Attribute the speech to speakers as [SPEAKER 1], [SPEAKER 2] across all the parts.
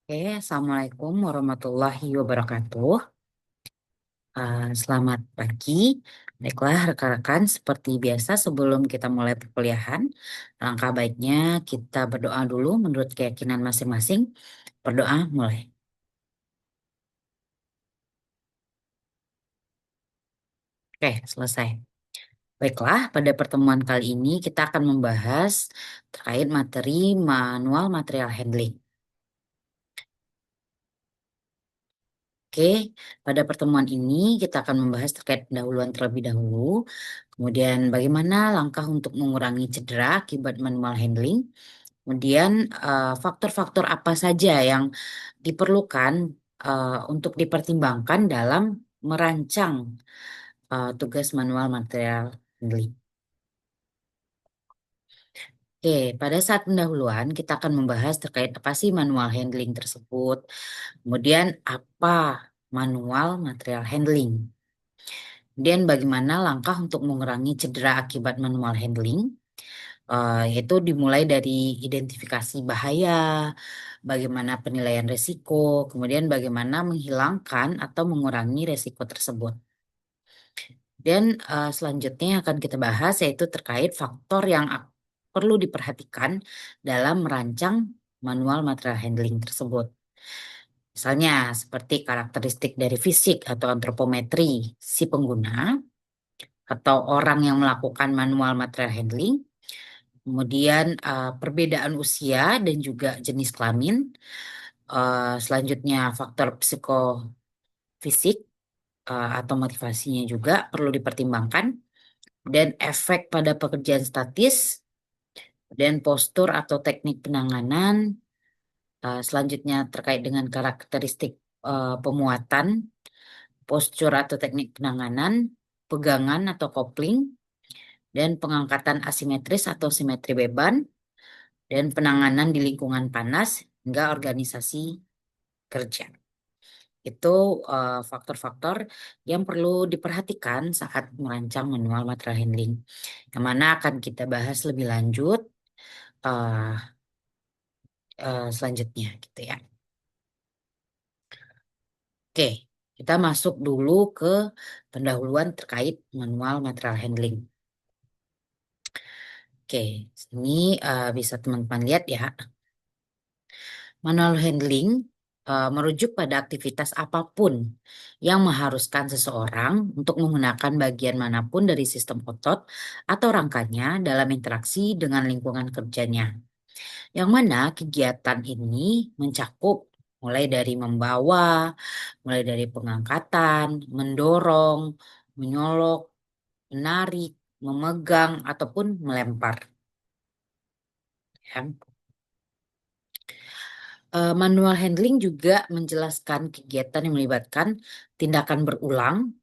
[SPEAKER 1] Assalamualaikum warahmatullahi wabarakatuh. Selamat pagi. Baiklah, rekan-rekan, seperti biasa sebelum kita mulai perkuliahan, langkah baiknya kita berdoa dulu menurut keyakinan masing-masing. Berdoa mulai. Oke, selesai. Baiklah, pada pertemuan kali ini kita akan membahas terkait materi manual material handling. Oke, pada pertemuan ini kita akan membahas terkait pendahuluan terlebih dahulu, kemudian bagaimana langkah untuk mengurangi cedera akibat manual handling, kemudian faktor-faktor apa saja yang diperlukan untuk dipertimbangkan dalam merancang tugas manual material handling. Oke, pada saat pendahuluan kita akan membahas terkait apa sih manual handling tersebut, kemudian apa manual material handling. Kemudian bagaimana langkah untuk mengurangi cedera akibat manual handling, yaitu dimulai dari identifikasi bahaya, bagaimana penilaian risiko, kemudian bagaimana menghilangkan atau mengurangi risiko tersebut. Dan selanjutnya yang akan kita bahas yaitu terkait faktor yang perlu diperhatikan dalam merancang manual material handling tersebut. Misalnya seperti karakteristik dari fisik atau antropometri si pengguna, atau orang yang melakukan manual material handling, kemudian perbedaan usia dan juga jenis kelamin, selanjutnya faktor psikofisik atau motivasinya juga perlu dipertimbangkan, dan efek pada pekerjaan statis, dan postur atau teknik penanganan, selanjutnya terkait dengan karakteristik pemuatan, postur atau teknik penanganan, pegangan atau kopling, dan pengangkatan asimetris atau simetri beban, dan penanganan di lingkungan panas hingga organisasi kerja. Itu faktor-faktor yang perlu diperhatikan saat merancang manual material handling, yang mana akan kita bahas lebih lanjut uh, selanjutnya gitu ya. Oke, kita masuk dulu ke pendahuluan terkait manual material handling. Oke, ini bisa teman-teman lihat ya. Manual handling merujuk pada aktivitas apapun yang mengharuskan seseorang untuk menggunakan bagian manapun dari sistem otot atau rangkanya dalam interaksi dengan lingkungan kerjanya. Yang mana kegiatan ini mencakup mulai dari membawa, mulai dari pengangkatan, mendorong, menyolok, menarik, memegang, ataupun melempar. Ya. Manual handling juga menjelaskan kegiatan yang melibatkan tindakan berulang,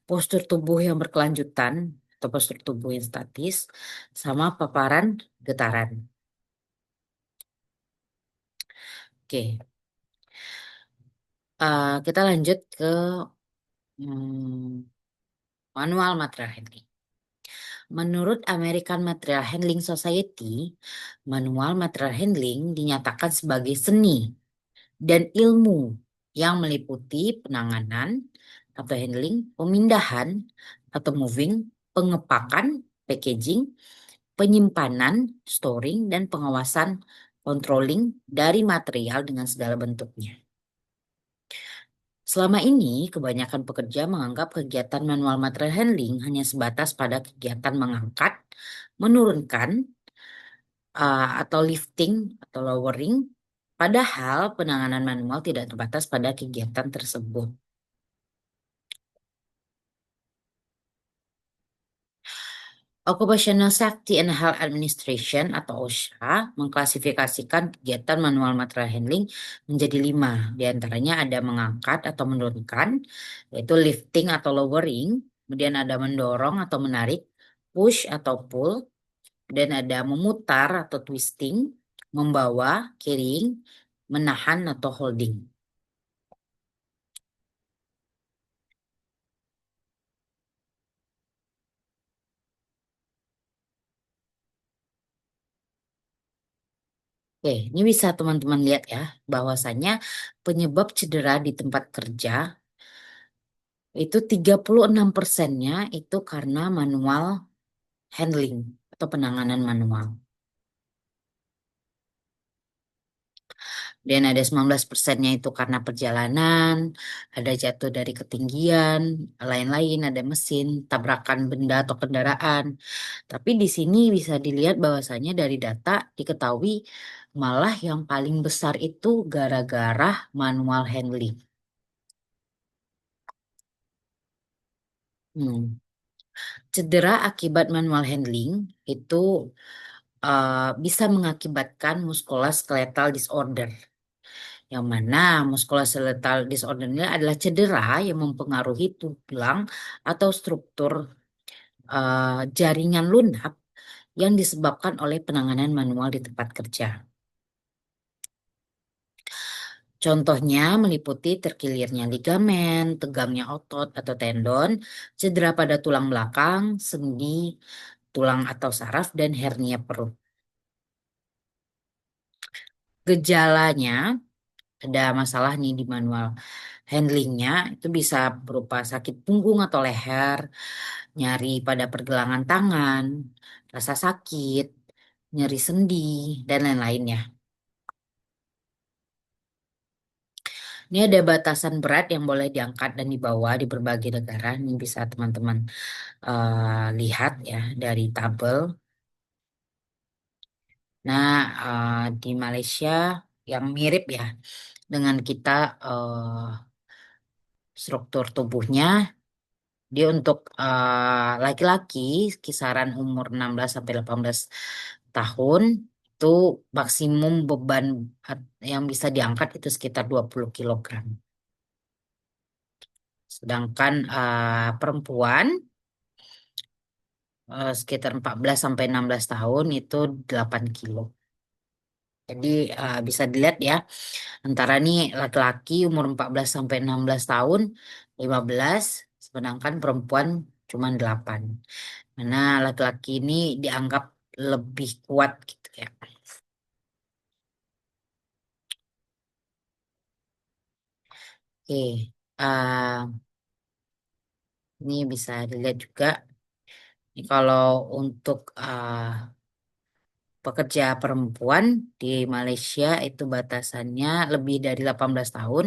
[SPEAKER 1] postur tubuh yang berkelanjutan atau postur tubuh yang statis, sama paparan getaran. Oke, kita lanjut ke hmm, manual material handling. Menurut American Material Handling Society, manual material handling dinyatakan sebagai seni dan ilmu yang meliputi penanganan atau handling, pemindahan atau moving, pengepakan, packaging, penyimpanan, storing, dan pengawasan, controlling dari material dengan segala bentuknya. Selama ini, kebanyakan pekerja menganggap kegiatan manual material handling hanya sebatas pada kegiatan mengangkat, menurunkan, atau lifting atau lowering, padahal penanganan manual tidak terbatas pada kegiatan tersebut. Occupational Safety and Health Administration atau OSHA mengklasifikasikan kegiatan manual material handling menjadi 5. Di antaranya ada mengangkat atau menurunkan, yaitu lifting atau lowering, kemudian ada mendorong atau menarik, push atau pull, dan ada memutar atau twisting, membawa, carrying, menahan atau holding. Oke, ini bisa teman-teman lihat ya, bahwasannya penyebab cedera di tempat kerja itu 36%-nya itu karena manual handling atau penanganan manual. Dan ada 19%-nya itu karena perjalanan, ada jatuh dari ketinggian, lain-lain, ada mesin, tabrakan benda atau kendaraan. Tapi di sini bisa dilihat bahwasannya dari data diketahui malah yang paling besar itu gara-gara manual handling. Hmm. Cedera akibat manual handling itu bisa mengakibatkan muskuloskeletal disorder. Yang mana muskuloskeletal disorder ini adalah cedera yang mempengaruhi tulang atau struktur jaringan lunak yang disebabkan oleh penanganan manual di tempat kerja. Contohnya meliputi terkilirnya ligamen, tegangnya otot atau tendon, cedera pada tulang belakang, sendi, tulang atau saraf, dan hernia perut. Gejalanya ada masalah nih di manual handlingnya itu bisa berupa sakit punggung atau leher, nyari pada pergelangan tangan, rasa sakit, nyeri sendi, dan lain-lainnya. Ini ada batasan berat yang boleh diangkat dan dibawa di berbagai negara. Ini bisa teman-teman lihat ya dari tabel. Nah, di Malaysia yang mirip ya dengan kita struktur tubuhnya, dia untuk laki-laki kisaran umur 16 sampai 18 tahun itu maksimum beban yang bisa diangkat itu sekitar 20 kilogram. Sedangkan perempuan sekitar 14 sampai 16 tahun itu 8 kilo. Jadi bisa dilihat ya, antara nih laki-laki umur 14 sampai 16 tahun 15, sedangkan perempuan cuma 8. Mana laki-laki ini dianggap lebih kuat gitu ya. Oke, ini bisa dilihat juga. Ini kalau untuk pekerja perempuan di Malaysia itu batasannya lebih dari 18 tahun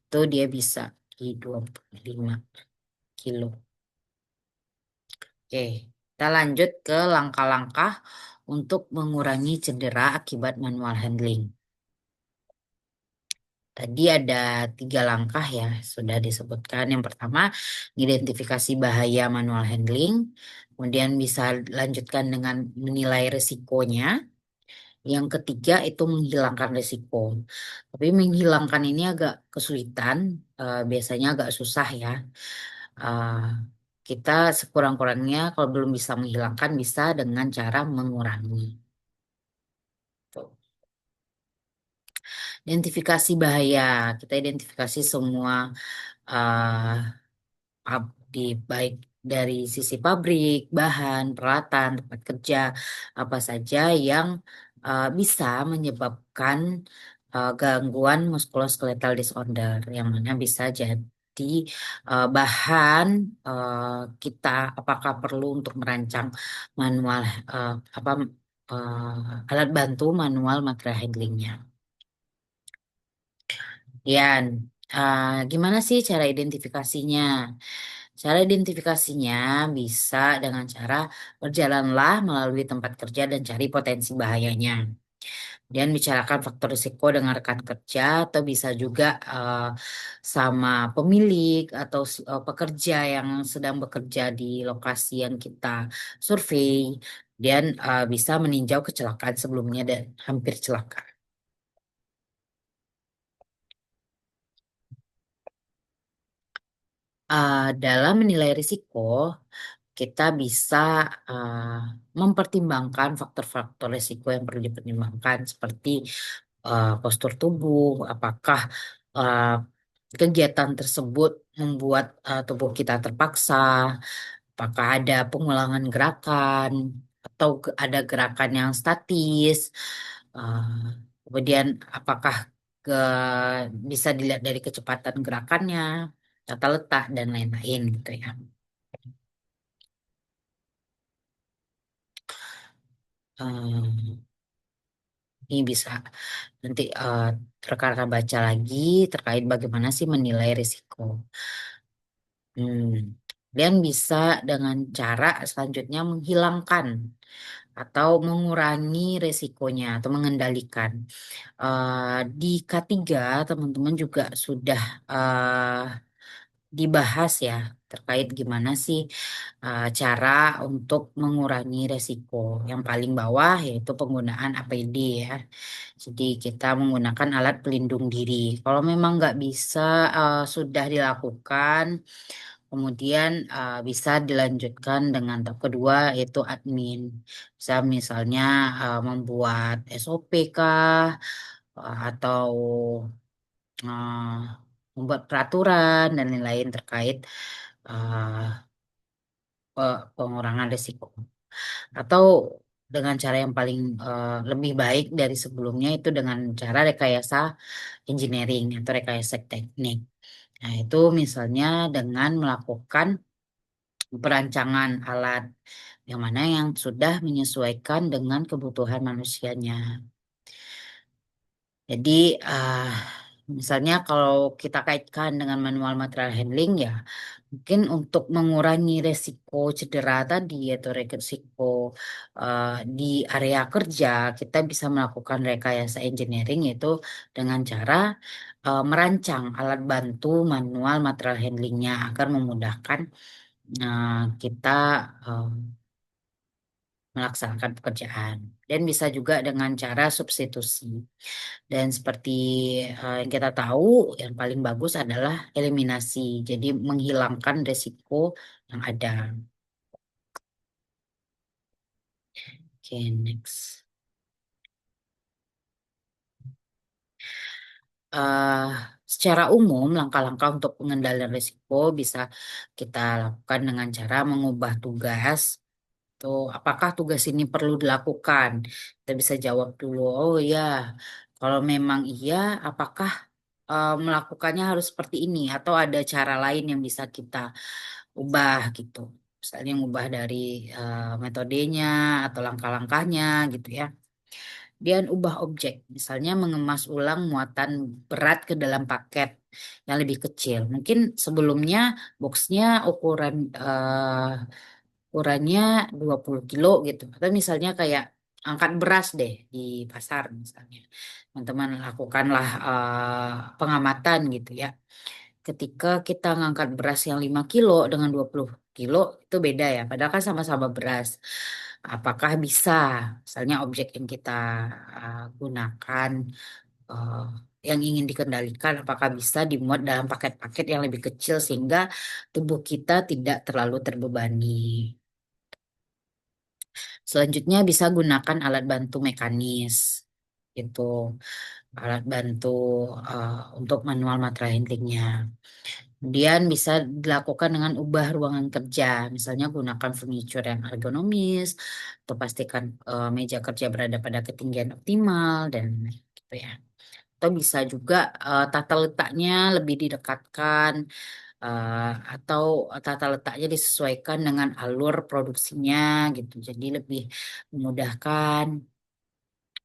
[SPEAKER 1] itu dia bisa di 25 kilo. Oke, kita lanjut ke langkah-langkah untuk mengurangi cedera akibat manual handling. Tadi ada 3 langkah ya, sudah disebutkan. Yang pertama, identifikasi bahaya manual handling. Kemudian bisa lanjutkan dengan menilai risikonya. Yang ketiga itu menghilangkan risiko. Tapi menghilangkan ini agak kesulitan, biasanya agak susah ya. Eh, kita sekurang-kurangnya kalau belum bisa menghilangkan bisa dengan cara mengurangi. Tuh. Identifikasi bahaya. Kita identifikasi semua eh, di baik dari sisi pabrik, bahan, peralatan, tempat kerja, apa saja yang bisa menyebabkan gangguan muskuloskeletal disorder, yang mana bisa jadi bahan kita apakah perlu untuk merancang manual apa alat bantu manual material handlingnya. Yan, gimana sih cara identifikasinya? Cara identifikasinya bisa dengan cara berjalanlah melalui tempat kerja dan cari potensi bahayanya. Dan bicarakan faktor risiko dengan rekan kerja atau bisa juga sama pemilik atau pekerja yang sedang bekerja di lokasi yang kita survei dan bisa meninjau kecelakaan sebelumnya dan hampir celaka. Dalam menilai risiko, kita bisa uh, mempertimbangkan faktor-faktor risiko yang perlu dipertimbangkan seperti postur tubuh, apakah uh, kegiatan tersebut membuat tubuh kita terpaksa, apakah ada pengulangan gerakan atau ada gerakan yang statis, Eh, Kemudian apakah ke, bisa dilihat dari kecepatan gerakannya, tata letak dan lain-lain gitu ya. Eh, ini bisa nanti rekan-rekan baca lagi terkait bagaimana sih menilai risiko. Hmm. Dan bisa dengan cara selanjutnya menghilangkan atau mengurangi resikonya atau mengendalikan. Di K3 teman-teman juga sudah dibahas ya terkait gimana sih cara untuk mengurangi resiko. Yang paling bawah yaitu penggunaan APD ya. Jadi kita menggunakan alat pelindung diri. Kalau memang nggak bisa sudah dilakukan, kemudian bisa dilanjutkan dengan tahap kedua yaitu admin. Bisa misalnya membuat SOP kah atau eh, membuat peraturan dan lain-lain terkait eh, pengurangan risiko. Atau dengan cara yang paling lebih baik dari sebelumnya itu dengan cara rekayasa engineering atau rekayasa teknik. Nah, itu misalnya dengan melakukan perancangan alat yang mana yang sudah menyesuaikan dengan kebutuhan manusianya. Jadi, misalnya kalau kita kaitkan dengan manual material handling ya, mungkin untuk mengurangi resiko cedera tadi atau resiko di area kerja, kita bisa melakukan rekayasa engineering yaitu dengan cara merancang alat bantu manual material handlingnya agar memudahkan kita eh, melaksanakan pekerjaan. Dan bisa juga dengan cara substitusi. Dan seperti yang kita tahu, yang paling bagus adalah eliminasi. Jadi menghilangkan resiko yang ada. Oke, next. eh Secara umum, langkah-langkah untuk pengendalian risiko bisa kita lakukan dengan cara mengubah tugas. Tuh, apakah tugas ini perlu dilakukan? Kita bisa jawab dulu, oh iya, kalau memang iya, apakah melakukannya harus seperti ini atau ada cara lain yang bisa kita ubah gitu. Misalnya mengubah dari metodenya atau langkah-langkahnya gitu ya. Dan ubah objek, misalnya mengemas ulang muatan berat ke dalam paket yang lebih kecil. Mungkin sebelumnya boxnya ukurannya 20 kilo gitu. Atau misalnya kayak angkat beras deh di pasar misalnya. Teman-teman lakukanlah pengamatan gitu ya. Ketika kita ngangkat beras yang 5 kilo dengan 20 kilo itu beda ya. Padahal kan sama-sama beras. Apakah bisa, misalnya objek yang kita gunakan, uh, yang ingin dikendalikan, apakah bisa dimuat dalam paket-paket yang lebih kecil sehingga tubuh kita tidak terlalu terbebani. Selanjutnya bisa gunakan alat bantu mekanis. Itu alat bantu untuk manual material handlingnya. Kemudian bisa dilakukan dengan ubah ruangan kerja, misalnya gunakan furniture yang ergonomis, atau pastikan meja kerja berada pada ketinggian optimal dan gitu ya. Atau bisa juga tata letaknya lebih didekatkan atau tata letaknya disesuaikan dengan alur produksinya gitu. Jadi lebih memudahkan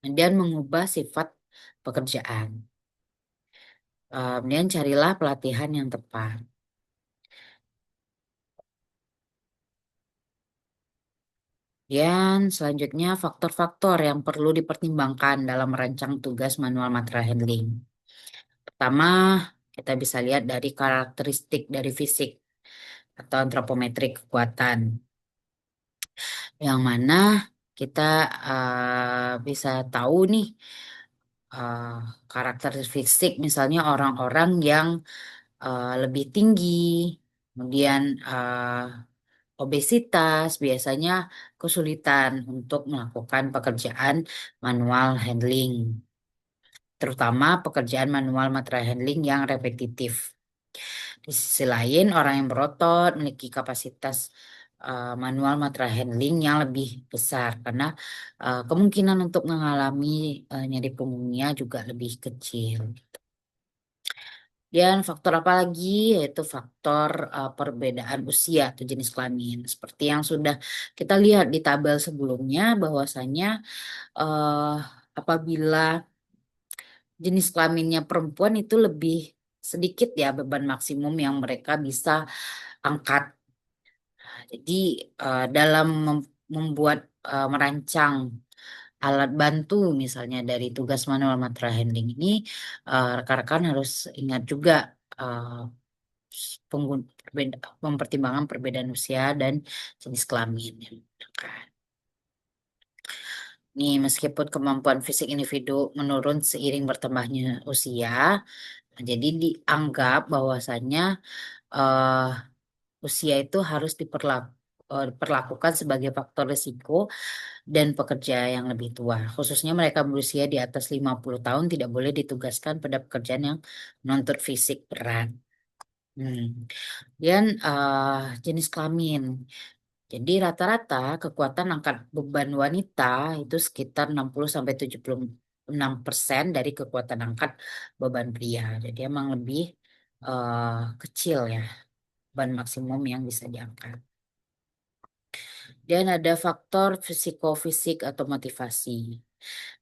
[SPEAKER 1] dan mengubah sifat pekerjaan. Kemudian carilah pelatihan yang tepat. Dan selanjutnya faktor-faktor yang perlu dipertimbangkan dalam merancang tugas manual material handling. Pertama, kita bisa lihat dari karakteristik dari fisik atau antropometrik kekuatan. Yang mana kita bisa tahu nih uh, karakter fisik misalnya orang-orang yang lebih tinggi, kemudian obesitas biasanya kesulitan untuk melakukan pekerjaan manual handling, terutama pekerjaan manual material handling yang repetitif. Di sisi lain, orang yang berotot memiliki kapasitas manual material handling yang lebih besar karena kemungkinan untuk mengalami nyeri punggungnya juga lebih kecil. Dan faktor apa lagi? Yaitu faktor perbedaan usia atau jenis kelamin. Seperti yang sudah kita lihat di tabel sebelumnya, bahwasanya eh, apabila jenis kelaminnya perempuan itu lebih sedikit ya beban maksimum yang mereka bisa angkat. Jadi dalam membuat merancang alat bantu misalnya dari tugas manual material handling ini, rekan-rekan harus ingat juga eh, mempertimbangkan perbedaan usia dan jenis kelamin. Kan. Nih, meskipun kemampuan fisik individu menurun seiring bertambahnya usia, jadi dianggap bahwasannya eh, usia itu harus diperlakukan sebagai faktor risiko dan pekerja yang lebih tua. Khususnya mereka berusia di atas 50 tahun tidak boleh ditugaskan pada pekerjaan yang menuntut fisik berat. Hmm. Dan jenis kelamin. Jadi rata-rata kekuatan angkat beban wanita itu sekitar 60 sampai 76% dari kekuatan angkat beban pria. Jadi emang lebih eh, kecil ya beban maksimum yang bisa diangkat. Dan ada faktor psikofisik atau motivasi.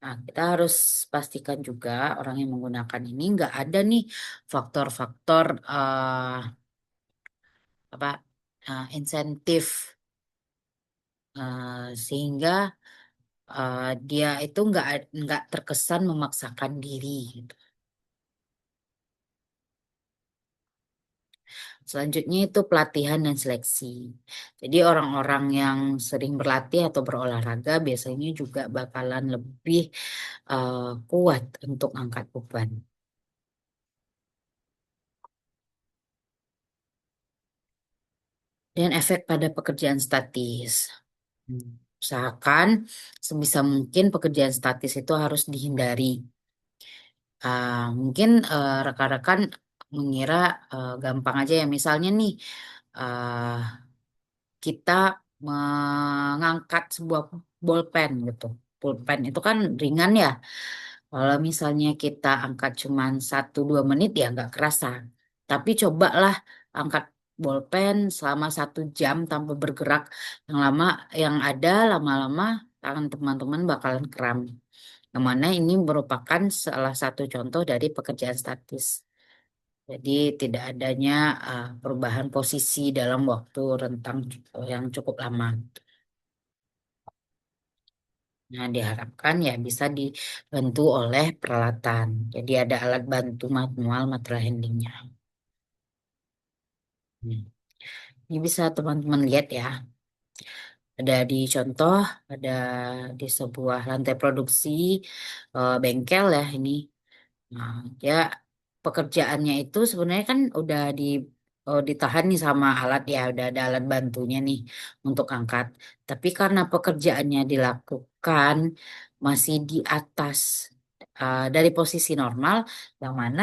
[SPEAKER 1] Nah, kita harus pastikan juga orang yang menggunakan ini nggak ada nih faktor-faktor apa insentif sehingga dia itu nggak terkesan memaksakan diri gitu. Selanjutnya itu pelatihan dan seleksi. Jadi orang-orang yang sering berlatih atau berolahraga biasanya juga bakalan lebih eh, kuat untuk angkat beban. Dan efek pada pekerjaan statis. Hmm. Usahakan sebisa mungkin pekerjaan statis itu harus dihindari. Mungkin rekan-rekan mengira gampang aja ya. Misalnya nih, uh, kita mengangkat sebuah bolpen gitu. Bolpen itu kan ringan ya. Kalau misalnya kita angkat cuma 1-2 menit ya nggak kerasa. Tapi cobalah angkat bolpen selama 1 jam tanpa bergerak. Yang ada lama-lama tangan teman-teman bakalan kram. Yang mana ini merupakan salah satu contoh dari pekerjaan statis. Jadi tidak adanya perubahan posisi dalam waktu rentang yang cukup lama. Nah, diharapkan ya bisa dibantu oleh peralatan. Jadi ada alat bantu manual material handlingnya. Hmm. Ini bisa teman-teman lihat ya. Ada di contoh, ada di sebuah lantai produksi bengkel ya ini. Nah, ya pekerjaannya itu sebenarnya kan udah ditahan nih sama alat ya, udah ada alat bantunya nih untuk angkat. Tapi karena pekerjaannya dilakukan masih di atas dari posisi normal, yang mana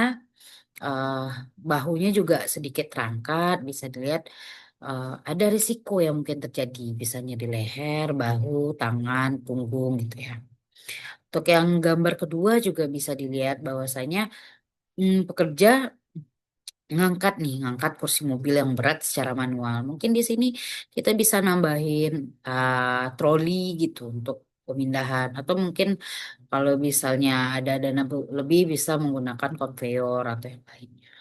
[SPEAKER 1] eh, bahunya juga sedikit terangkat, bisa dilihat ada risiko yang mungkin terjadi, bisa nyeri leher, bahu, tangan, punggung gitu ya. Untuk yang gambar kedua juga bisa dilihat bahwasanya pekerja ngangkat kursi mobil yang berat secara manual. Mungkin di sini kita bisa nambahin troli gitu untuk pemindahan, atau mungkin kalau misalnya ada dana lebih bisa menggunakan konveyor atau yang lainnya.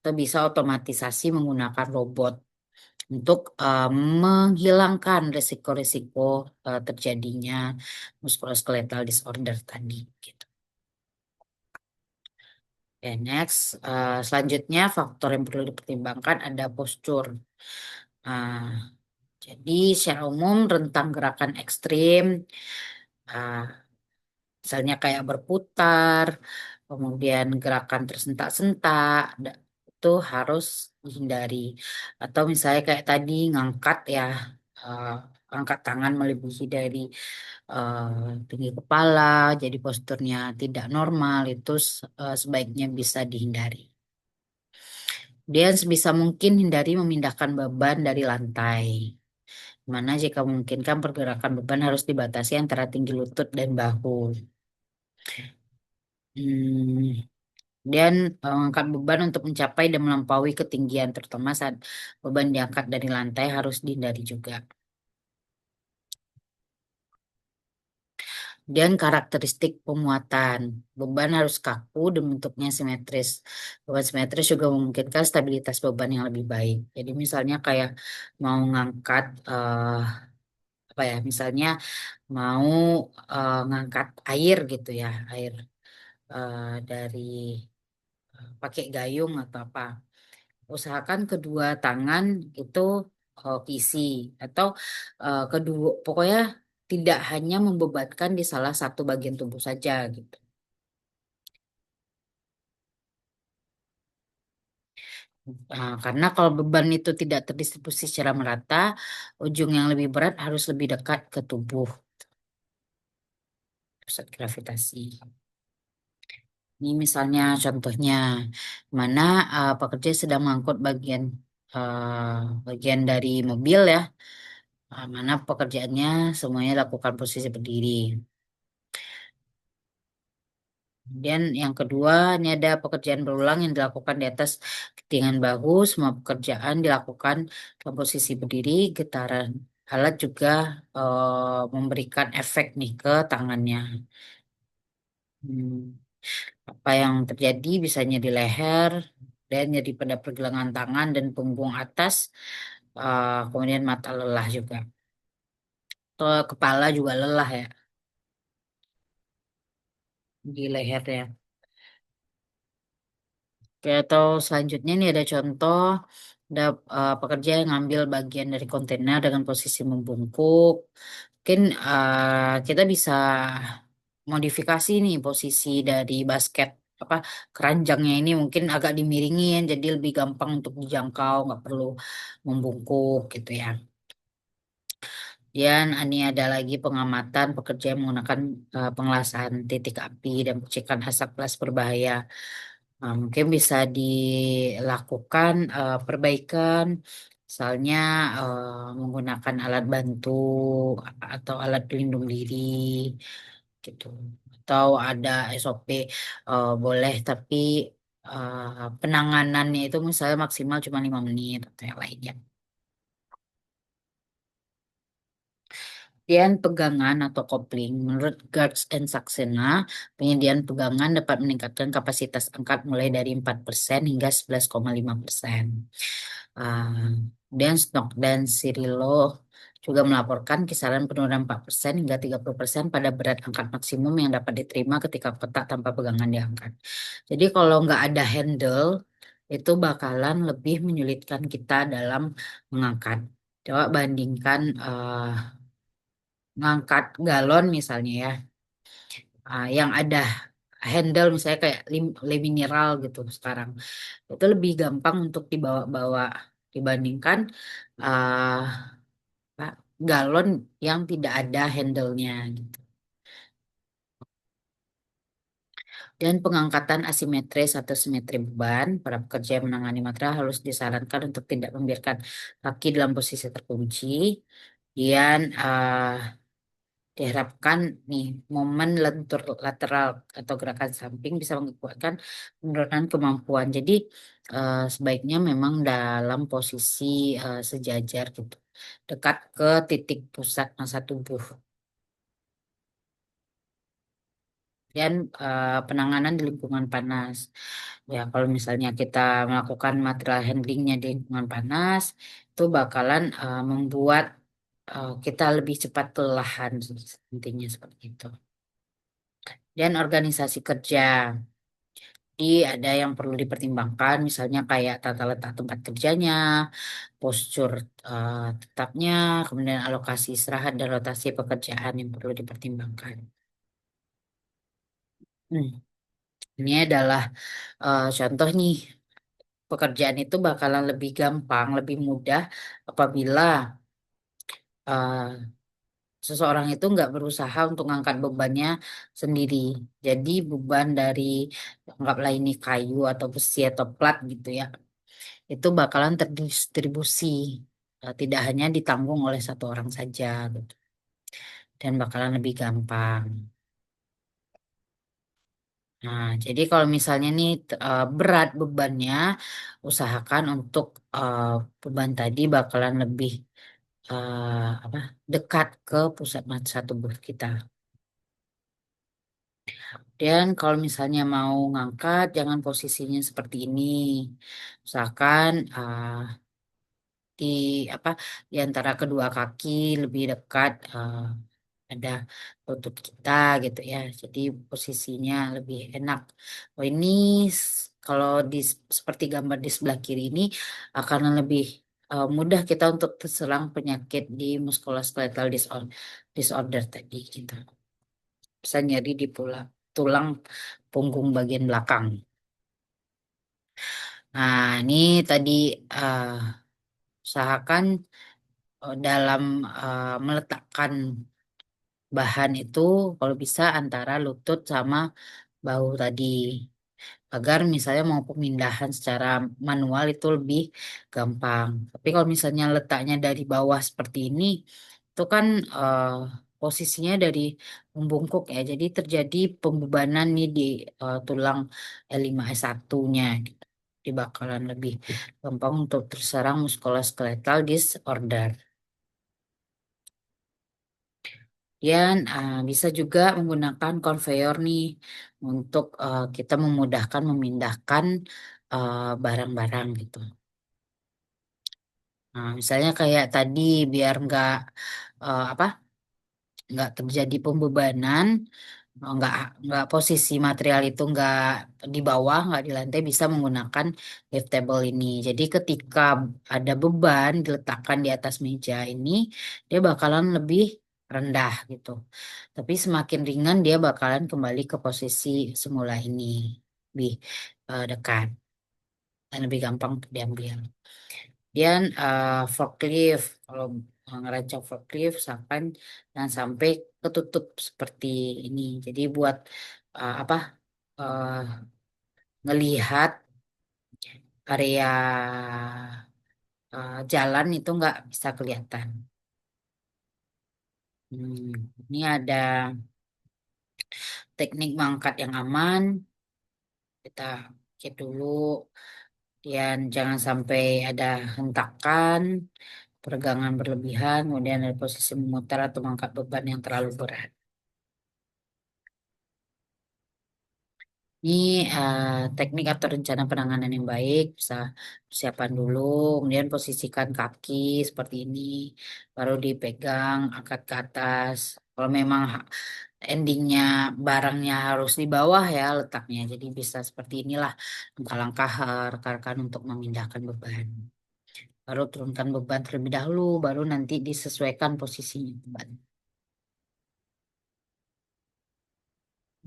[SPEAKER 1] Atau bisa otomatisasi menggunakan robot untuk menghilangkan risiko-risiko terjadinya musculoskeletal disorder tadi. Gitu. Oke, next. Selanjutnya faktor yang perlu dipertimbangkan ada postur. Nah, jadi secara umum rentang gerakan ekstrim, ah, misalnya kayak berputar, kemudian gerakan tersentak-sentak, itu harus dihindari. Atau misalnya kayak tadi ngangkat ya, ah, angkat tangan melebihi dari tinggi kepala, jadi posturnya tidak normal, itu sebaiknya bisa dihindari. Dan sebisa mungkin hindari memindahkan beban dari lantai. Mana jika memungkinkan pergerakan beban harus dibatasi antara tinggi lutut dan bahu. Hmm, dan mengangkat beban untuk mencapai dan melampaui ketinggian, terutama saat beban diangkat dari lantai harus dihindari juga. Dan karakteristik pemuatan. Beban harus kaku dan bentuknya simetris. Beban simetris juga memungkinkan stabilitas beban yang lebih baik. Jadi misalnya kayak mau ngangkat apa ya, misalnya mau ngangkat air gitu ya, air dari pakai gayung atau apa. Usahakan kedua tangan itu kisi atau kedua pokoknya tidak hanya membebankan di salah satu bagian tubuh saja gitu. Karena kalau beban itu tidak terdistribusi secara merata, ujung yang lebih berat harus lebih dekat ke tubuh, pusat gravitasi. Ini misalnya contohnya, mana pekerja sedang mengangkut bagian dari mobil ya, mana pekerjaannya semuanya lakukan posisi berdiri. Kemudian yang kedua, ini ada pekerjaan berulang yang dilakukan di atas ketinggian bahu. Semua pekerjaan dilakukan dalam posisi berdiri. Getaran alat juga memberikan efek nih ke tangannya. Hmm, Apa yang terjadi bisanya di leher dan jadi pada pergelangan tangan dan punggung atas. Kemudian mata lelah juga. Atau kepala juga lelah ya di lehernya. Oke, atau selanjutnya nih ada contoh ada pekerja yang ngambil bagian dari kontainer dengan posisi membungkuk. Mungkin kita bisa modifikasi nih posisi dari basket apa keranjangnya ini mungkin agak dimiringin jadi lebih gampang untuk dijangkau, nggak perlu membungkuk gitu ya. Dan ini ada lagi pengamatan pekerja yang menggunakan pengelasan titik api dan percikan asap gas berbahaya. Mungkin bisa dilakukan perbaikan, misalnya menggunakan alat bantu atau alat pelindung diri, gitu. Atau ada SOP boleh, tapi penanganannya itu misalnya maksimal cuma 5 menit atau yang lainnya. Penyediaan pegangan atau kopling. Menurut Gertz and Saxena, penyediaan pegangan dapat meningkatkan kapasitas angkat mulai dari 4% hingga 11,5%. Ah, dan Stock dan Cirillo juga melaporkan kisaran penurunan 4% hingga 30% pada berat angkat maksimum yang dapat diterima ketika kotak tanpa pegangan diangkat. Jadi kalau nggak ada handle, itu bakalan lebih menyulitkan kita dalam mengangkat. Coba bandingkan ngangkat galon misalnya ya, yang ada handle misalnya kayak Le Mineral gitu sekarang itu lebih gampang untuk dibawa-bawa dibandingkan uh, apa, galon yang tidak ada handle-nya gitu. Dan pengangkatan asimetris atau simetri beban, para pekerja yang menangani material harus disarankan untuk tidak membiarkan kaki dalam posisi terkunci. Dan diharapkan nih momen lentur lateral atau gerakan samping bisa mengakibatkan penurunan kemampuan. Jadi sebaiknya memang dalam posisi sejajar gitu, dekat ke titik pusat massa tubuh. Dan penanganan di lingkungan panas. Ya, kalau misalnya kita melakukan material handlingnya di lingkungan panas, itu bakalan membuat kita lebih cepat kelelahan, intinya seperti itu. Dan organisasi kerja. Jadi ada yang perlu dipertimbangkan, misalnya kayak tata letak tempat kerjanya, postur tetapnya, kemudian alokasi istirahat dan rotasi pekerjaan yang perlu dipertimbangkan. Hmm, Ini adalah contoh nih, pekerjaan itu bakalan lebih gampang, lebih mudah apabila eh, seseorang itu nggak berusaha untuk ngangkat bebannya sendiri. Jadi beban dari anggaplah ini kayu atau besi atau plat gitu ya, itu bakalan terdistribusi. tidak hanya ditanggung oleh satu orang saja gitu. Dan bakalan lebih gampang. Nah, jadi kalau misalnya nih berat bebannya, usahakan untuk beban tadi bakalan lebih apa dekat ke pusat massa tubuh kita. Dan kalau misalnya mau ngangkat, jangan posisinya seperti ini. Usahakan di apa di antara kedua kaki lebih dekat ada lutut kita gitu ya. Jadi posisinya lebih enak. Oh ini kalau di seperti gambar di sebelah kiri ini akan lebih mudah kita untuk terserang penyakit di musculoskeletal disorder tadi gitu. Bisa nyeri di tulang punggung bagian belakang. Nah, ini tadi eh, usahakan dalam meletakkan bahan itu kalau bisa antara lutut sama bahu tadi agar misalnya mau pemindahan secara manual itu lebih gampang. Tapi kalau misalnya letaknya dari bawah seperti ini, itu kan eh, posisinya dari membungkuk ya, jadi terjadi pembebanan nih di tulang L5S1-nya. Gitu. Jadi bakalan lebih gampang untuk terserang muskuloskeletal disorder. Dan bisa juga menggunakan conveyor nih untuk kita memudahkan memindahkan barang-barang gitu. Nah, misalnya kayak tadi biar apa nggak terjadi pembebanan, nggak posisi material itu nggak di bawah nggak di lantai bisa menggunakan liftable ini. Jadi ketika ada beban diletakkan di atas meja ini, dia bakalan lebih rendah gitu. Tapi semakin ringan dia bakalan kembali ke posisi semula ini, lebih dekat dan lebih gampang untuk diambil. Dan forklift, kalau ngerancang forklift sampai dan sampai ketutup seperti ini. Jadi buat apa eh, ngelihat area jalan itu nggak bisa kelihatan. Hmm, ini ada teknik mengangkat yang aman. Kita cek dulu. Dan jangan sampai ada hentakan, peregangan berlebihan, kemudian ada posisi memutar atau mengangkat beban yang terlalu berat. Ini teknik atau rencana penanganan yang baik, bisa persiapan dulu, kemudian posisikan kaki seperti ini, baru dipegang, angkat ke atas. Kalau memang endingnya barangnya harus di bawah ya letaknya, jadi bisa seperti inilah langkah-langkah rekan-rekan untuk memindahkan beban. Baru turunkan beban terlebih dahulu, baru nanti disesuaikan posisinya beban.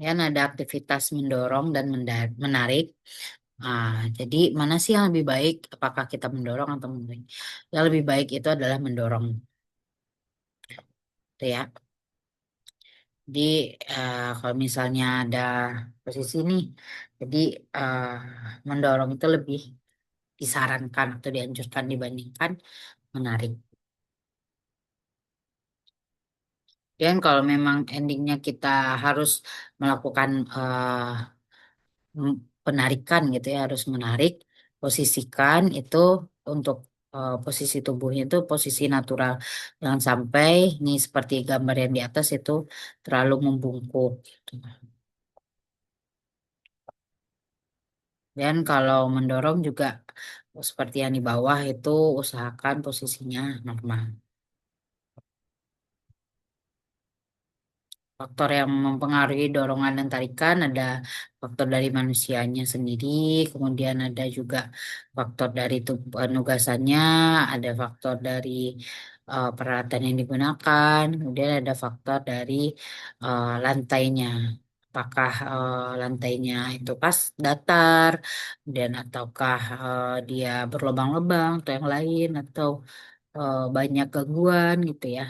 [SPEAKER 1] Dan ada aktivitas mendorong dan menarik. Jadi mana sih yang lebih baik? Apakah kita mendorong atau menarik? Yang lebih baik itu adalah mendorong, gitu ya. Jadi kalau misalnya ada posisi ini, jadi eh, mendorong itu lebih disarankan atau dianjurkan dibandingkan menarik. Dan kalau memang endingnya kita harus melakukan penarikan gitu ya, harus menarik, posisikan itu untuk posisi tubuhnya itu posisi natural. Jangan sampai nih seperti gambar yang di atas itu terlalu membungkuk gitu. Dan kalau mendorong juga seperti yang di bawah itu usahakan posisinya normal. Faktor yang mempengaruhi dorongan dan tarikan ada faktor dari manusianya sendiri, kemudian ada juga faktor dari penugasannya, ada faktor dari peralatan yang digunakan, kemudian ada faktor dari lantainya. Apakah lantainya itu pas datar, dan ataukah dia berlubang-lubang atau yang lain atau banyak gangguan gitu ya.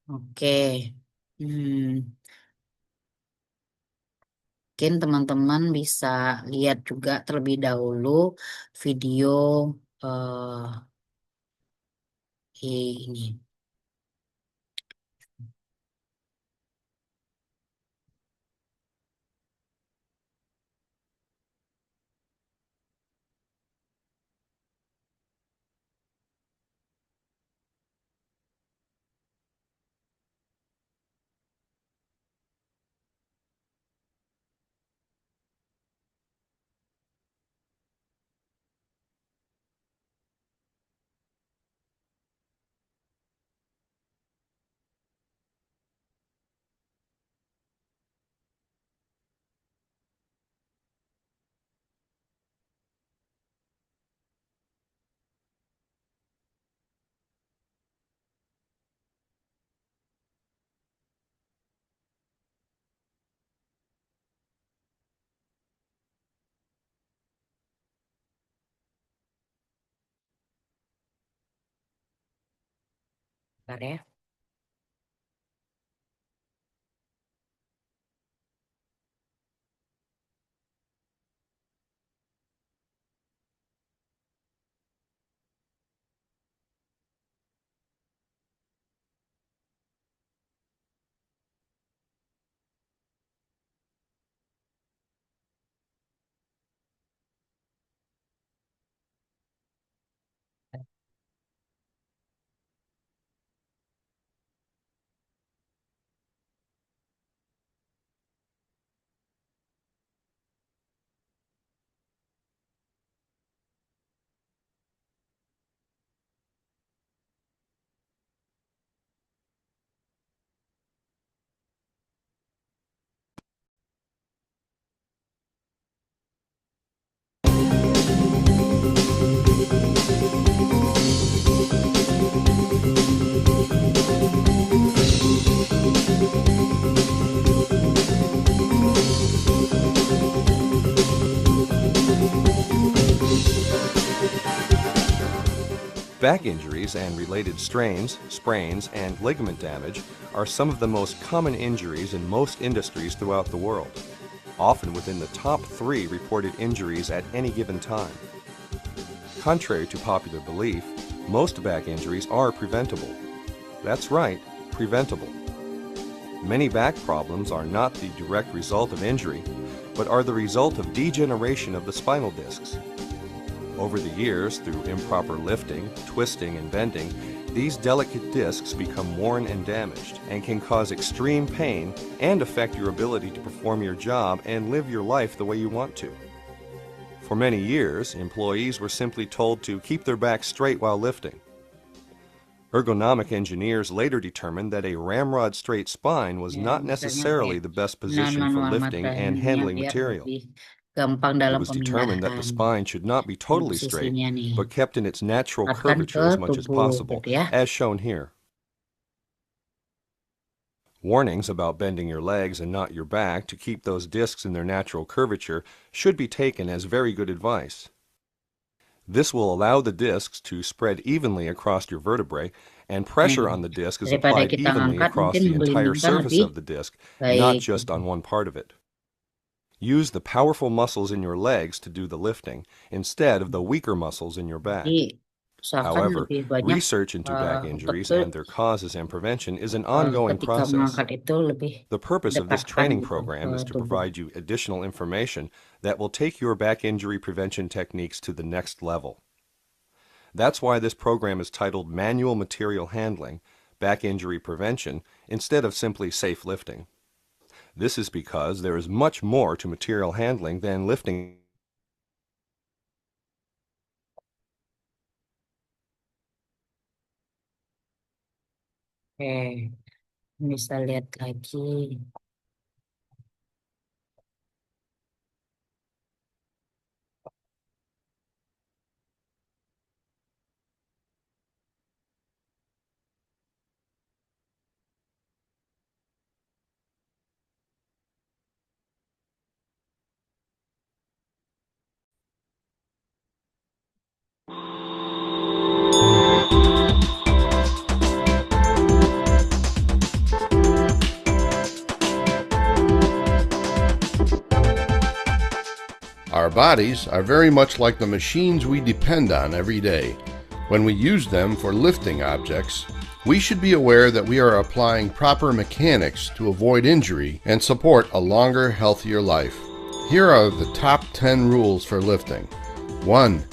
[SPEAKER 1] Oke. Hmm. Mungkin teman-teman bisa lihat juga terlebih dahulu video ini. Bentar ya.
[SPEAKER 2] Back injuries and related strains, sprains, and ligament damage are some of the most common injuries in most industries throughout the world, often within the top 3 reported injuries at any given time. Contrary to popular belief, most back injuries are preventable. That's right, preventable. Many back problems are not the direct result of injury, but are the result of degeneration of the spinal discs. Over the years, through improper lifting, twisting, and bending, these delicate discs become worn and damaged and can cause extreme pain and affect your ability to perform your job and live your life the way you want to. For many years, employees were simply told to keep their back straight while lifting. Ergonomic engineers later determined that a ramrod straight spine was
[SPEAKER 1] Ya,
[SPEAKER 2] not
[SPEAKER 1] misalnya
[SPEAKER 2] necessarily the best
[SPEAKER 1] penggunaan
[SPEAKER 2] position for
[SPEAKER 1] manual
[SPEAKER 2] lifting and
[SPEAKER 1] materialnya
[SPEAKER 2] handling
[SPEAKER 1] biar
[SPEAKER 2] material.
[SPEAKER 1] lebih gampang
[SPEAKER 2] It
[SPEAKER 1] dalam
[SPEAKER 2] was determined that the
[SPEAKER 1] pemindahan.
[SPEAKER 2] spine should not be
[SPEAKER 1] Ini
[SPEAKER 2] totally straight,
[SPEAKER 1] posisinya nih,
[SPEAKER 2] but kept in its natural
[SPEAKER 1] arahkan ke
[SPEAKER 2] curvature as much as
[SPEAKER 1] tubuh
[SPEAKER 2] possible,
[SPEAKER 1] gitu ya.
[SPEAKER 2] as shown here. Warnings about bending your legs and not your back to keep those discs in their natural curvature should be taken as very good advice. This will allow the discs to spread evenly across your vertebrae, and pressure on the disc is
[SPEAKER 1] Daripada
[SPEAKER 2] applied
[SPEAKER 1] kita
[SPEAKER 2] evenly
[SPEAKER 1] ngangkat,
[SPEAKER 2] across
[SPEAKER 1] mungkin
[SPEAKER 2] the entire
[SPEAKER 1] menggelindingkan
[SPEAKER 2] surface
[SPEAKER 1] lebih
[SPEAKER 2] of the disc, not
[SPEAKER 1] baik
[SPEAKER 2] just
[SPEAKER 1] gitu.
[SPEAKER 2] on one part of it. Use the powerful muscles in your legs to do the lifting, instead of the weaker muscles in your back.
[SPEAKER 1] Jadi usahakan
[SPEAKER 2] However,
[SPEAKER 1] lebih banyak
[SPEAKER 2] research into back injuries
[SPEAKER 1] betul
[SPEAKER 2] and their causes and prevention is an ongoing
[SPEAKER 1] ketika
[SPEAKER 2] process.
[SPEAKER 1] mengangkat itu lebih
[SPEAKER 2] The purpose of this
[SPEAKER 1] dekatkan
[SPEAKER 2] training
[SPEAKER 1] gitu
[SPEAKER 2] program
[SPEAKER 1] ke
[SPEAKER 2] is to
[SPEAKER 1] tubuh.
[SPEAKER 2] provide you additional information that will take your back injury prevention techniques to the next level. That's why this program is titled Manual Material Handling, Back Injury Prevention, instead of simply Safe Lifting. This is because there is much more to material handling than lifting.
[SPEAKER 1] Oke, bisa lihat lagi.
[SPEAKER 3] Our bodies are very much like the machines we depend on every day. When we use them for lifting objects, we should be aware that we are applying proper mechanics to avoid injury and support a longer, healthier life. Here are the top 10 rules for lifting. 1.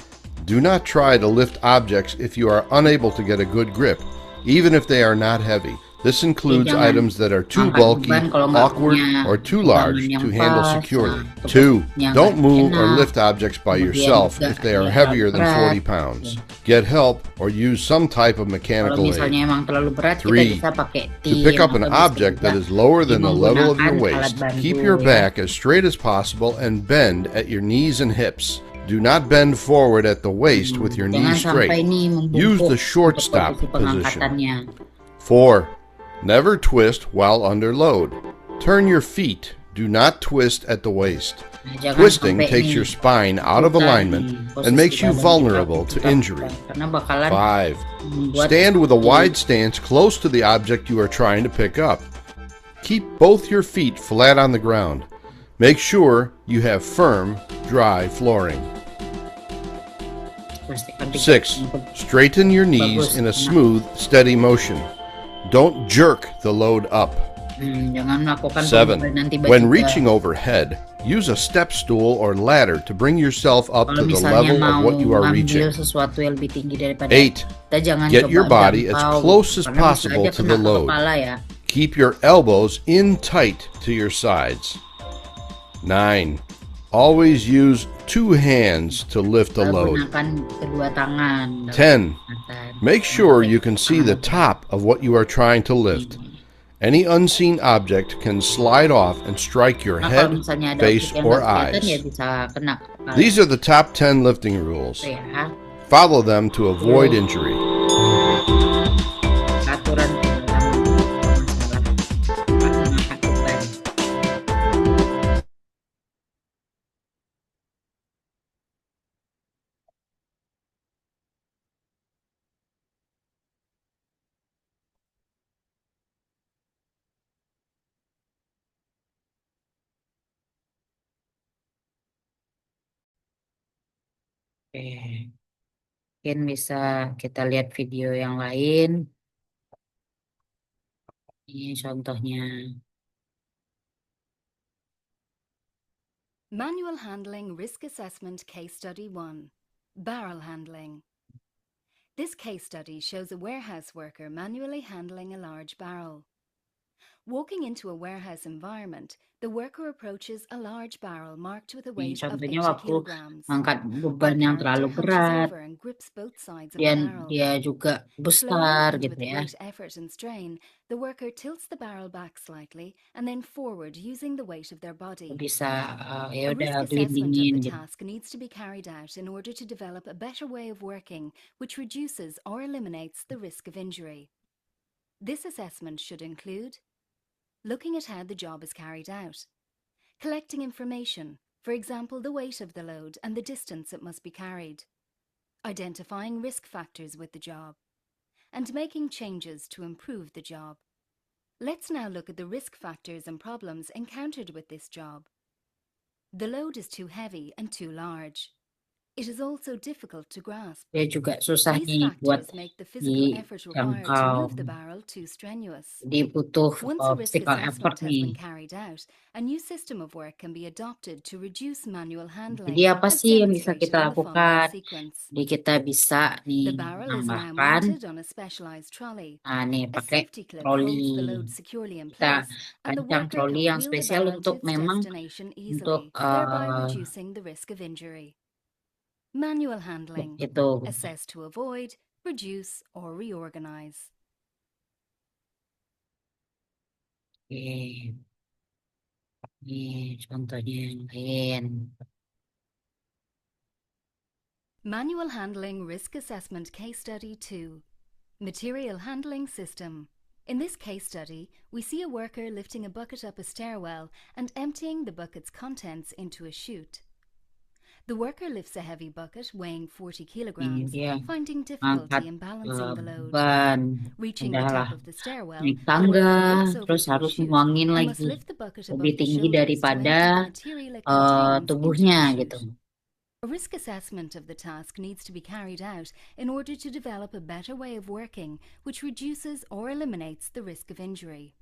[SPEAKER 3] Do not try to lift objects if you are unable to get a good grip, even if they are not heavy. This includes
[SPEAKER 1] Jangan
[SPEAKER 3] items that are too
[SPEAKER 1] angkat
[SPEAKER 3] bulky,
[SPEAKER 1] beban kalau nggak
[SPEAKER 3] awkward,
[SPEAKER 1] punya
[SPEAKER 3] or too
[SPEAKER 1] pegangan
[SPEAKER 3] large
[SPEAKER 1] yang
[SPEAKER 3] to handle
[SPEAKER 1] pas,
[SPEAKER 3] securely.
[SPEAKER 1] nah,
[SPEAKER 3] 2.
[SPEAKER 1] tubuhnya
[SPEAKER 3] Don't
[SPEAKER 1] nggak
[SPEAKER 3] move or
[SPEAKER 1] enak.
[SPEAKER 3] lift objects by
[SPEAKER 1] Kemudian
[SPEAKER 3] yourself
[SPEAKER 1] juga
[SPEAKER 3] if they are
[SPEAKER 1] dia
[SPEAKER 3] heavier
[SPEAKER 1] terlalu
[SPEAKER 3] than 40
[SPEAKER 1] berat.
[SPEAKER 3] pounds. Get help or use some type of
[SPEAKER 1] Kalau
[SPEAKER 3] mechanical
[SPEAKER 1] misalnya
[SPEAKER 3] aid.
[SPEAKER 1] emang terlalu berat, kita
[SPEAKER 3] 3.
[SPEAKER 1] bisa pakai
[SPEAKER 3] To pick
[SPEAKER 1] tim
[SPEAKER 3] up an
[SPEAKER 1] atau bisa
[SPEAKER 3] object that
[SPEAKER 1] juga
[SPEAKER 3] is lower than the level of your
[SPEAKER 1] menggunakan alat
[SPEAKER 3] waist,
[SPEAKER 1] bantu
[SPEAKER 3] keep your
[SPEAKER 1] ya.
[SPEAKER 3] back as straight as possible and bend at your knees and hips. Do not bend forward at the waist with your
[SPEAKER 1] Jangan
[SPEAKER 3] knees
[SPEAKER 1] sampai
[SPEAKER 3] straight.
[SPEAKER 1] ini
[SPEAKER 3] Use
[SPEAKER 1] membungkuk
[SPEAKER 3] the short
[SPEAKER 1] untuk
[SPEAKER 3] stop
[SPEAKER 1] posisi
[SPEAKER 3] position.
[SPEAKER 1] pengangkatannya.
[SPEAKER 3] 4. Never twist while under load. Turn your feet. Do not twist at the waist.
[SPEAKER 1] Nah, jangan
[SPEAKER 3] Twisting
[SPEAKER 1] sampai
[SPEAKER 3] takes
[SPEAKER 1] nih
[SPEAKER 3] your spine out of
[SPEAKER 1] putar
[SPEAKER 3] alignment
[SPEAKER 1] nih,
[SPEAKER 3] and
[SPEAKER 1] posisi
[SPEAKER 3] makes you
[SPEAKER 1] badan kita
[SPEAKER 3] vulnerable to
[SPEAKER 1] putar-putar,
[SPEAKER 3] injury.
[SPEAKER 1] karena bakalan
[SPEAKER 3] 5.
[SPEAKER 1] membuat
[SPEAKER 3] Stand with a
[SPEAKER 1] seperti
[SPEAKER 3] wide stance close to the object you are trying to pick up. Keep both your feet flat on the ground. Make sure you have firm, dry flooring.
[SPEAKER 1] pastikan
[SPEAKER 3] 6.
[SPEAKER 1] untuk
[SPEAKER 3] Straighten your knees
[SPEAKER 1] bagus.
[SPEAKER 3] in a smooth, steady motion. Don't jerk the load up.
[SPEAKER 1] Jangan melakukan
[SPEAKER 3] 7.
[SPEAKER 1] pembebanan tiba-tiba.
[SPEAKER 3] When reaching overhead, use a step stool or ladder to bring yourself up
[SPEAKER 1] Kalau
[SPEAKER 3] to the
[SPEAKER 1] misalnya
[SPEAKER 3] level of
[SPEAKER 1] mau
[SPEAKER 3] what you are
[SPEAKER 1] ngambil
[SPEAKER 3] reaching.
[SPEAKER 1] sesuatu yang lebih tinggi daripada
[SPEAKER 3] 8.
[SPEAKER 1] kita, jangan
[SPEAKER 3] Get
[SPEAKER 1] coba
[SPEAKER 3] your body as
[SPEAKER 1] jangkau,
[SPEAKER 3] close as
[SPEAKER 1] karena bisa
[SPEAKER 3] possible
[SPEAKER 1] aja
[SPEAKER 3] to
[SPEAKER 1] kena
[SPEAKER 3] the
[SPEAKER 1] ke
[SPEAKER 3] load.
[SPEAKER 1] kepala ya.
[SPEAKER 3] Keep your elbows in tight to your sides. 9. Always use 2 hands to lift a load.
[SPEAKER 1] Gunakan kedua tangan.
[SPEAKER 3] 10.
[SPEAKER 1] Dalam
[SPEAKER 3] Make sure you can see the top of what you are trying to lift. Any unseen object can slide off and strike your
[SPEAKER 1] Nah,
[SPEAKER 3] head,
[SPEAKER 1] kalau misalnya ada
[SPEAKER 3] face,
[SPEAKER 1] objek yang
[SPEAKER 3] or
[SPEAKER 1] nggak kelihatan, ya
[SPEAKER 3] eyes.
[SPEAKER 1] bisa kena kepala.
[SPEAKER 3] These are the top 10 lifting rules.
[SPEAKER 1] Itu ya.
[SPEAKER 3] Follow them to avoid injury.
[SPEAKER 1] Aturan dalam masalah mengangkat beban. Oke, mungkin bisa kita lihat video yang lain. Ini contohnya.
[SPEAKER 4] Manual Handling Risk Assessment Case Study 1. Barrel Handling. This case study shows a warehouse worker manually handling a large barrel. Walking into a warehouse environment, the worker approaches a large barrel marked with a
[SPEAKER 1] Ini
[SPEAKER 4] weight of 80
[SPEAKER 1] contohnya waktu
[SPEAKER 4] kilograms.
[SPEAKER 1] angkat
[SPEAKER 4] Our
[SPEAKER 1] beban yang terlalu
[SPEAKER 4] character hunches
[SPEAKER 1] berat,
[SPEAKER 4] over and grips both sides of the
[SPEAKER 1] dan
[SPEAKER 4] barrel.
[SPEAKER 1] dia juga
[SPEAKER 4] Slowly
[SPEAKER 1] besar
[SPEAKER 4] and
[SPEAKER 1] gitu
[SPEAKER 4] with
[SPEAKER 1] ya.
[SPEAKER 4] great effort and strain, the worker tilts the barrel back slightly and then forward using the weight of their body.
[SPEAKER 1] Bisa ya
[SPEAKER 4] A
[SPEAKER 1] udah
[SPEAKER 4] risk assessment of
[SPEAKER 1] gelindingin
[SPEAKER 4] the
[SPEAKER 1] gitu.
[SPEAKER 4] task needs to be carried out in order to develop a better way of working which reduces or eliminates the risk of injury. This assessment should include looking at how the job is carried out, collecting information, for example, the weight of the load and the distance it must be carried, identifying risk factors with the job, and making changes to improve the job. Let's now look at the risk factors and problems encountered with this job. The load is too heavy and too large. It is also difficult to grasp.
[SPEAKER 1] Dia juga susah
[SPEAKER 4] These
[SPEAKER 1] nih buat
[SPEAKER 4] factors make the physical effort required to
[SPEAKER 1] dijangkau.
[SPEAKER 4] move the barrel too strenuous.
[SPEAKER 1] Jadi butuh
[SPEAKER 4] Once a risk
[SPEAKER 1] physical effort
[SPEAKER 4] assessment has been
[SPEAKER 1] nih.
[SPEAKER 4] carried out, a new system of work can be adopted to reduce manual handling,
[SPEAKER 1] Jadi apa
[SPEAKER 4] as
[SPEAKER 1] sih yang bisa
[SPEAKER 4] demonstrated
[SPEAKER 1] kita
[SPEAKER 4] in the following
[SPEAKER 1] lakukan?
[SPEAKER 4] sequence.
[SPEAKER 1] Jadi kita bisa nih
[SPEAKER 4] The barrel is now
[SPEAKER 1] menambahkan,
[SPEAKER 4] mounted on a specialized trolley.
[SPEAKER 1] nih
[SPEAKER 4] A
[SPEAKER 1] pakai
[SPEAKER 4] safety clip holds the
[SPEAKER 1] troli.
[SPEAKER 4] load securely in
[SPEAKER 1] Kita
[SPEAKER 4] place, and the
[SPEAKER 1] rancang
[SPEAKER 4] worker
[SPEAKER 1] troli
[SPEAKER 4] can
[SPEAKER 1] yang
[SPEAKER 4] wheel the
[SPEAKER 1] spesial
[SPEAKER 4] barrel to
[SPEAKER 1] untuk
[SPEAKER 4] its
[SPEAKER 1] memang
[SPEAKER 4] destination
[SPEAKER 1] untuk
[SPEAKER 4] easily, thereby reducing the risk of injury. Manual handling.
[SPEAKER 1] itu.
[SPEAKER 4] Assess to avoid, reduce, or reorganize.
[SPEAKER 1] Oke. Ini contohnya yang lain.
[SPEAKER 4] Manual Handling Risk Assessment Case Study 2. Material Handling System. In this case study, we see a worker lifting a bucket up a stairwell and emptying the bucket's contents into a chute. The worker lifts a heavy bucket weighing 40 kilograms,
[SPEAKER 1] dia
[SPEAKER 4] finding
[SPEAKER 1] angkat
[SPEAKER 4] difficulty in balancing the load.
[SPEAKER 1] beban,
[SPEAKER 4] Reaching the
[SPEAKER 1] adalah
[SPEAKER 4] top of the stairwell,
[SPEAKER 1] naik
[SPEAKER 4] the
[SPEAKER 1] tangga,
[SPEAKER 4] worker looks over
[SPEAKER 1] terus
[SPEAKER 4] to a
[SPEAKER 1] harus
[SPEAKER 4] chute
[SPEAKER 1] nuangin
[SPEAKER 4] and must
[SPEAKER 1] lagi
[SPEAKER 4] lift the bucket above
[SPEAKER 1] lebih
[SPEAKER 4] the
[SPEAKER 1] tinggi
[SPEAKER 4] shoulders to
[SPEAKER 1] daripada
[SPEAKER 4] empty the material it contains into
[SPEAKER 1] tubuhnya
[SPEAKER 4] the
[SPEAKER 1] gitu.
[SPEAKER 4] chute. A risk assessment of the task needs to be carried out in order to develop a better way of working which reduces or eliminates the risk of injury.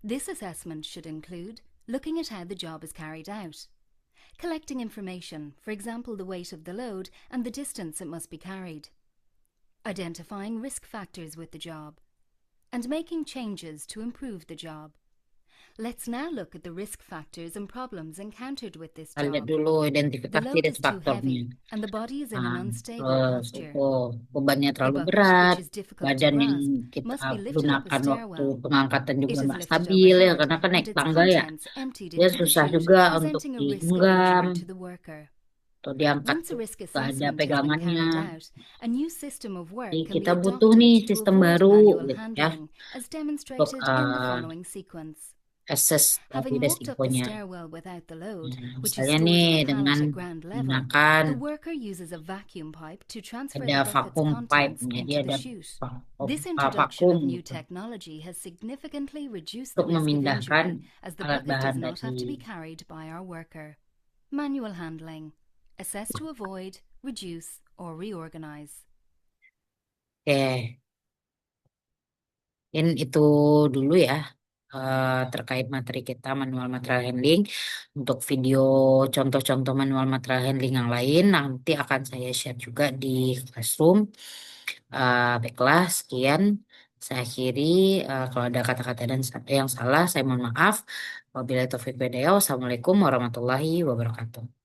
[SPEAKER 4] This assessment should include looking at how the job is carried out, collecting information, for example the weight of the load and the distance it must be carried, identifying risk factors with the job, and making changes to improve the job. Let's now look at the risk factors and problems encountered with this
[SPEAKER 1] Kita lihat
[SPEAKER 4] job.
[SPEAKER 1] dulu
[SPEAKER 4] The
[SPEAKER 1] identifikasi
[SPEAKER 4] load
[SPEAKER 1] risk
[SPEAKER 4] is too
[SPEAKER 1] faktornya.
[SPEAKER 4] heavy and the body is in an
[SPEAKER 1] Nah,
[SPEAKER 4] unstable
[SPEAKER 1] terus
[SPEAKER 4] posture.
[SPEAKER 1] bebannya
[SPEAKER 4] The
[SPEAKER 1] terlalu
[SPEAKER 4] bucket,
[SPEAKER 1] berat,
[SPEAKER 4] which is difficult to
[SPEAKER 1] badan yang
[SPEAKER 4] grasp,
[SPEAKER 1] kita
[SPEAKER 4] must be lifted up a
[SPEAKER 1] gunakan waktu
[SPEAKER 4] stairwell.
[SPEAKER 1] pengangkatan juga
[SPEAKER 4] It is
[SPEAKER 1] nggak
[SPEAKER 4] lifted
[SPEAKER 1] stabil ya,
[SPEAKER 4] overhead
[SPEAKER 1] karena kan
[SPEAKER 4] and
[SPEAKER 1] naik
[SPEAKER 4] its
[SPEAKER 1] tangga ya.
[SPEAKER 4] contents emptied
[SPEAKER 1] Dia
[SPEAKER 4] into the
[SPEAKER 1] susah
[SPEAKER 4] chute,
[SPEAKER 1] juga untuk
[SPEAKER 4] presenting a risk of
[SPEAKER 1] digenggam
[SPEAKER 4] injury to the worker.
[SPEAKER 1] atau diangkat
[SPEAKER 4] Once a
[SPEAKER 1] tuh
[SPEAKER 4] risk
[SPEAKER 1] nggak ada
[SPEAKER 4] assessment has been
[SPEAKER 1] pegangannya.
[SPEAKER 4] carried out, a new system of work
[SPEAKER 1] Jadi
[SPEAKER 4] can be
[SPEAKER 1] kita butuh
[SPEAKER 4] adopted
[SPEAKER 1] nih
[SPEAKER 4] to
[SPEAKER 1] sistem
[SPEAKER 4] avoid
[SPEAKER 1] baru
[SPEAKER 4] manual
[SPEAKER 1] gitu ya,
[SPEAKER 4] handling, as
[SPEAKER 1] untuk
[SPEAKER 4] demonstrated in the following sequence.
[SPEAKER 1] assess tadi
[SPEAKER 4] Having walked up the
[SPEAKER 1] resikonya.
[SPEAKER 4] stairwell without the load,
[SPEAKER 1] Nah,
[SPEAKER 4] which is
[SPEAKER 1] misalnya
[SPEAKER 4] stored
[SPEAKER 1] nih
[SPEAKER 4] on a
[SPEAKER 1] dengan
[SPEAKER 4] pallet at ground level,
[SPEAKER 1] menggunakan
[SPEAKER 4] the worker uses a vacuum pipe to transfer
[SPEAKER 1] ada
[SPEAKER 4] the bucket's
[SPEAKER 1] vakum pipe,
[SPEAKER 4] contents
[SPEAKER 1] jadi
[SPEAKER 4] into
[SPEAKER 1] ada
[SPEAKER 4] the chute. This
[SPEAKER 1] vakum
[SPEAKER 4] introduction of new
[SPEAKER 1] gitu,
[SPEAKER 4] technology has significantly reduced
[SPEAKER 1] untuk
[SPEAKER 4] the risk of
[SPEAKER 1] memindahkan
[SPEAKER 4] injury, as the
[SPEAKER 1] alat
[SPEAKER 4] bucket
[SPEAKER 1] bahan
[SPEAKER 4] does not have to be
[SPEAKER 1] tadi.
[SPEAKER 4] carried by our worker. Manual handling. Assess to avoid, reduce, or reorganize.
[SPEAKER 1] Oke, itu dulu ya terkait materi kita manual material handling. Untuk video contoh-contoh manual material handling yang lain nanti akan saya share juga di Classroom. Baiklah, sekian. Saya akhiri. Kalau ada kata-kata dan yang salah, saya mohon maaf. Wabillahi taufiq wal hidayah. Wassalamualaikum warahmatullahi wabarakatuh.